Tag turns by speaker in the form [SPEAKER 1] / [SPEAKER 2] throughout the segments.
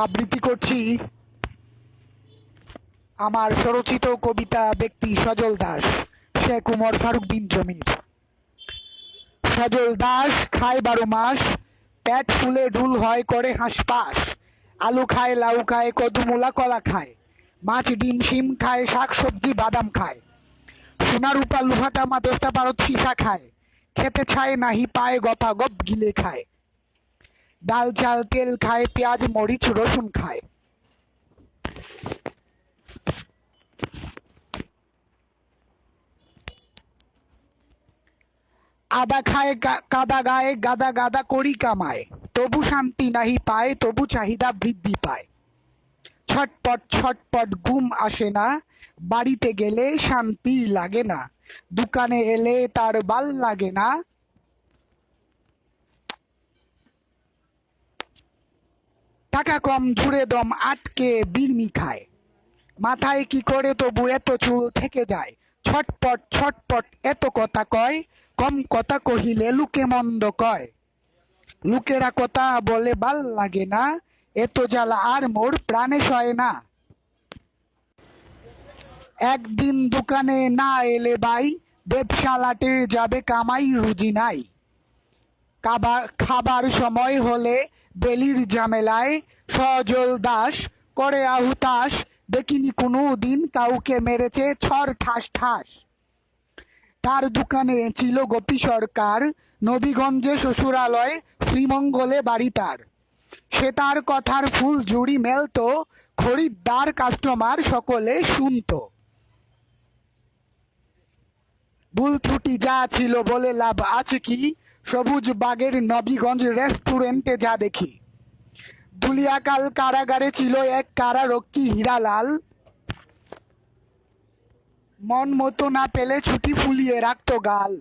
[SPEAKER 1] আবৃত্তি করছি আমার স্বরচিত কবিতা ব্যক্তি সজল দাস, শেখ উমর ফারুক বিন জমির। সজল দাস খায় 12 মাস, পেট ফুলে ঢুল হয় করে হাঁসপাস। আলু খায়, লাউ খায়, কদু মূলা কলা খায়, মাছ ডিম শিম খায়, শাক সবজি বাদাম খায়। সোনা রূপা লোহা তামা 10টা 12 সীসা খায়, খেতে ছায় নাহি পায় গপা গপ গিলে খায়। ডাল চাল তেল খায়, পেঁয়াজ মরিচ রসুন খায়। আদা খায় কাদা গায়ে, গাদা গাদা করি কামায়। তবু শান্তি নাহি পায়, তবু চাহিদা বৃদ্ধি পায়। ছটপট ছটপট ঘুম আসে না, বাড়িতে গেলে শান্তি লাগে না, দোকানে এলে তার ভাল লাগে না। টাকা কম জুড়ে দম আটকে বিড়মি খায়, মাথায় কি করে তবু এত চুল থেকে যায়। ছটপট ছটপট এত কথা কয়, কম কথা কহিলে লোকে মন্দ কয়। লোকেরা কথা বলে ভাল লাগে না, এত জ্বালা আর মোর প্রাণে সয় না। একদিন দোকানে না এলে ভাই, ব্যবসালাটে যাবে কামাই রুজি নাই। খাবার সময় হলে বেলির ঝামেলায় সজল দাস করে আহুতাস। দেখিনি কোনো দিন কাউকে মেরেছে ছর ঠাস ঠাস। তার দোকানে ছিল গোপী সরকার, নবীগঞ্জে শ্বশুরালয়, শ্রীমঙ্গলে বাড়ি তার। সে তার কথার ফুল জুড়ি মেলতো, খরিদ্দার কাস্টমার সকলে শুনতো। ভুল ত্রুটি যা ছিল বলে লাভ আছে কি, সবুজ বাগের নবীগঞ্জ রেস্টুরেন্টে যা দেখি। দুলিয়াকাল কারাগারে ছিল এক কারারক্ষী হীরালাল, মন মতো না পেলে ছুটি ফুলিয়ে রাখতো গাল।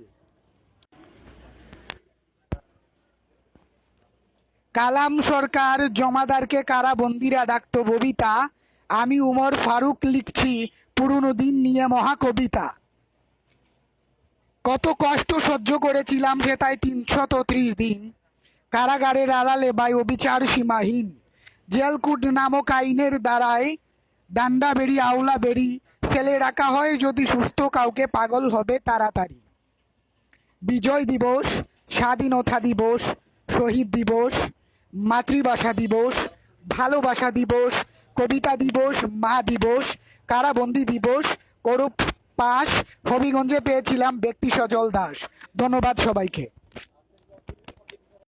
[SPEAKER 1] কালাম সরকার জমাদারকে কারাবন্দিরা ডাকতো ববিতা, আমি উমর ফারুক লিখছি পুরনো দিন নিয়ে মহাকবিতা। কত কষ্ট সহ্য করেছিলাম সে তাই 330 দিন, কারাগারের আড়ালে বাই অবিচার সীমাহীন। জেলকুট নামক আইনের দ্বারায় ডান্ডা বেরি আওলা বেরি ফেলে রাখা হয়, যদি সুস্থ কাউকে পাগল হবে তাড়াতাড়ি। বিজয় দিবস, স্বাধীনতা দিবস, শহীদ দিবস, মাতৃভাষা দিবস, ভালোবাসা দিবস, কবিতা দিবস, মা দিবস, কারাবন্দি দিবস, করপ পাস হবিগঞ্জে পেয়েছিলাম ব্যক্তি সজল দাস। ধন্যবাদ সবাইকে।